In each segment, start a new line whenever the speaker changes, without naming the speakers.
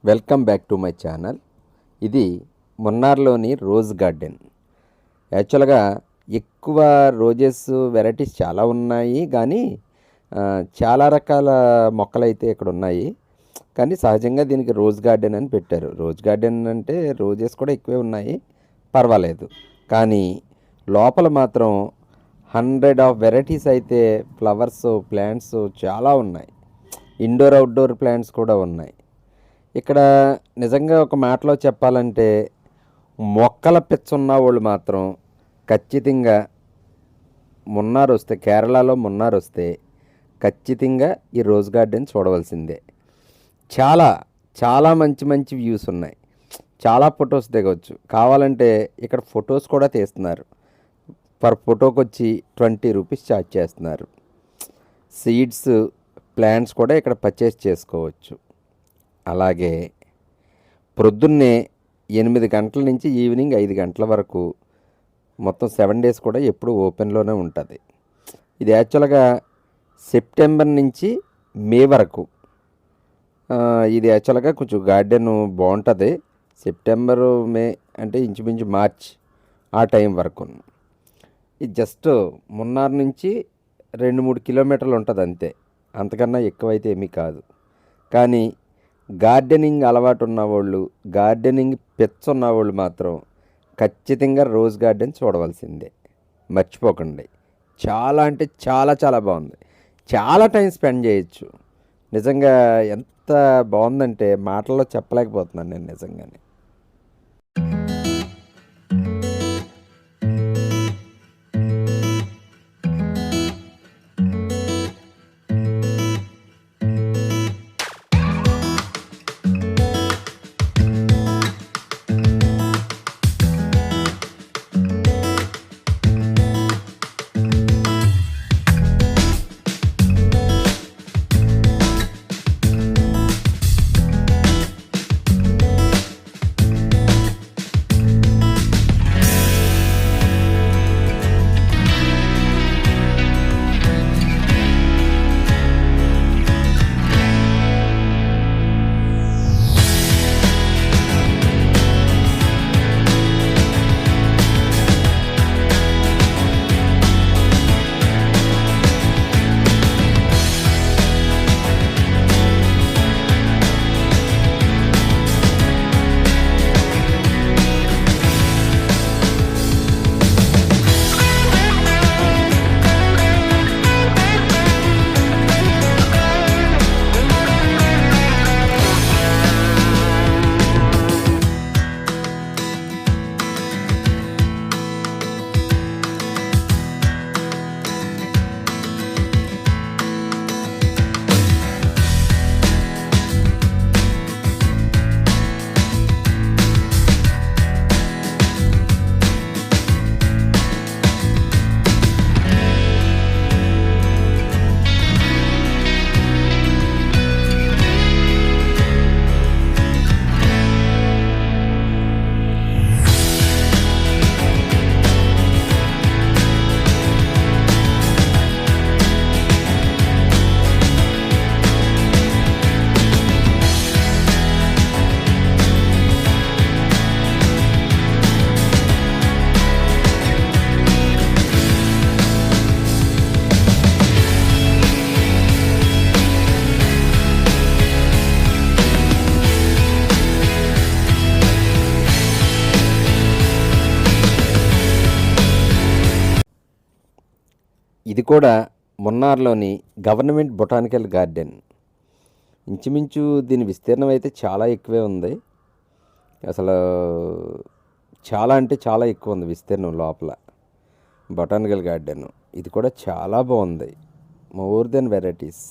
Welcome back to my channel. ఇది మున్నార్లోని rose garden. యాక్చువల్గా ఎక్కువ రోజెస్ వెరైటీస్ చాలా ఉన్నాయి, కానీ చాలా రకాల మొక్కలైతే ఇక్కడ ఉన్నాయి. కానీ సహజంగా దీనికి రోజ్ గార్డెన్ అని పెట్టారు. రోజ్ గార్డెన్ అంటే రోజెస్ కూడా ఎక్కువే ఉన్నాయి, పర్వాలేదు. కానీ లోపల మాత్రం 100 ఆఫ్ వెరైటీస్ అయితే ఫ్లవర్స్ ప్లాంట్స్ చాలా ఉన్నాయి. ఇండోర్ అవుట్డోర్ ప్లాంట్స్ కూడా ఉన్నాయి. ఇక్కడ నిజంగా ఒక మాటలో చెప్పాలంటే మొక్కల పిచ్చున్న వాళ్ళు మాత్రం ఖచ్చితంగా మున్నార్ వస్తే, కేరళలో మున్నార్ వస్తే ఖచ్చితంగా ఈ రోజ్ గార్డెన్ చూడవలసిందే. చాలా చాలా మంచి మంచి వ్యూస్ ఉన్నాయి. చాలా ఫొటోస్ దిగవచ్చు. కావాలంటే ఇక్కడ ఫొటోస్ కూడా తీస్తున్నారు. పర్ ఫోటోకి వచ్చి 20 రూపీస్ ఛార్జ్ చేస్తున్నారు. సీడ్స్ ప్లాంట్స్ కూడా ఇక్కడ పర్చేస్ చేసుకోవచ్చు. అలాగే ప్రొద్దున్నే 8 గంటల నుంచి ఈవినింగ్ 5 గంటల వరకు మొత్తం 7 డేస్ కూడా ఎప్పుడు ఓపెన్లోనే ఉంటుంది. ఇది యాక్చువల్గా సెప్టెంబర్ నుంచి మే వరకు. ఇది యాక్చువల్గా కొంచెం గార్డెన్ బాగుంటుంది. సెప్టెంబరు మే అంటే ఇంచుమించు మార్చ్ ఆ టైం వరకు. ఇది జస్ట్ మున్నార్ నుంచి 2-3 కిలోమీటర్లు ఉంటుంది అంతే, అంతకన్నా ఎక్కువైతే ఏమీ కాదు. కానీ గార్డెనింగ్ అలవాటు ఉన్నవాళ్ళు, గార్డెనింగ్ పెట్స్ ఉన్నవాళ్ళు మాత్రం ఖచ్చితంగా రోజ్ గార్డెన్ చూడవలసిందే, మర్చిపోకండి. చాలా అంటే చాలా చాలా బాగుంది. చాలా టైం స్పెండ్ చేయొచ్చు. నిజంగా ఎంత బాగుందంటే మాటల్లో చెప్పలేకపోతున్నాను నేను నిజంగానే. ఇది కూడా మున్నార్లోని గవర్నమెంట్ బొటానికల్ గార్డెన్. ఇంచుమించు దీని విస్తీర్ణం అయితే చాలా ఎక్కువే ఉంది. అసలు చాలా అంటే చాలా ఎక్కువ ఉంది విస్తీర్ణం లోపల బొటానికల్ గార్డెన్. ఇది కూడా చాలా బాగుంది, మోర్ దెన్ వెరైటీస్.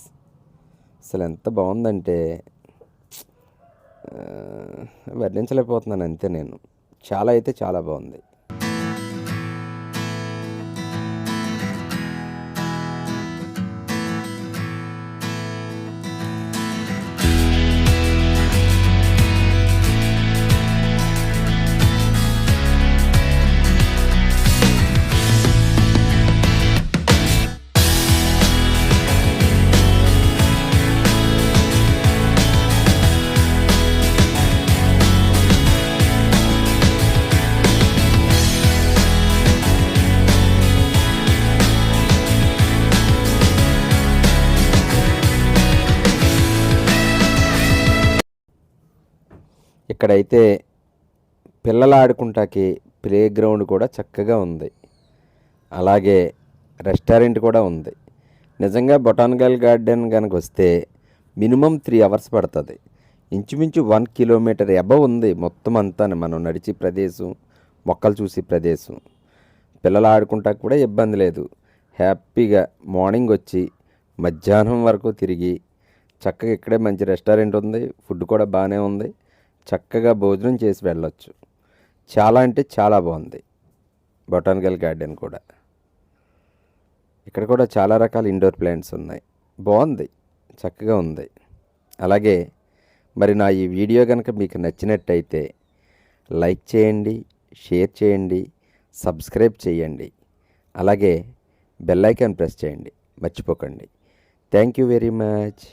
అసలు ఎంత బాగుందంటే వర్ణించలేకపోతున్నాను అంతే నేను. చాలా అయితే చాలా బాగుంది. ఇక్కడైతే పిల్లలు ఆడుకుంటాకి ప్లే గ్రౌండ్ కూడా చక్కగా ఉంది. అలాగే రెస్టారెంట్ కూడా ఉంది. నిజంగా బొటానికల్ గార్డెన్ కనుక వస్తే మినిమం 3 అవర్స్ పడుతుంది. ఇంచుమించు 1 కిలోమీటర్ అబవ్ ఉంది మొత్తం అంతా. మనం నడిచి ప్రదేశం, మొక్కలు చూసి ప్రదేశం. పిల్లలు ఆడుకుంటాకి కూడా ఇబ్బంది లేదు. హ్యాపీగా మార్నింగ్ వచ్చి మధ్యాహ్నం వరకు తిరిగి చక్కగా ఇక్కడే మంచి రెస్టారెంట్ ఉంది, ఫుడ్ కూడా బాగానే ఉంది, చక్కగా భోజనం చేసి వెళ్ళొచ్చు. చాలా అంటే చాలా బాగుంది బొటానికల్ గార్డెన్ కూడా. ఇక్కడ కూడా చాలా రకాల ఇండోర్ ప్లాంట్స్ ఉన్నాయి. బాగుంది, చక్కగా ఉంది. అలాగే మరి నా ఈ వీడియో కనుక మీకు నచ్చినట్టయితే లైక్ చేయండి, షేర్ చేయండి, సబ్స్క్రైబ్ చేయండి. అలాగే బెల్ ఐకాన్ ప్రెస్ చేయండి, మర్చిపోకండి. Thank you very much.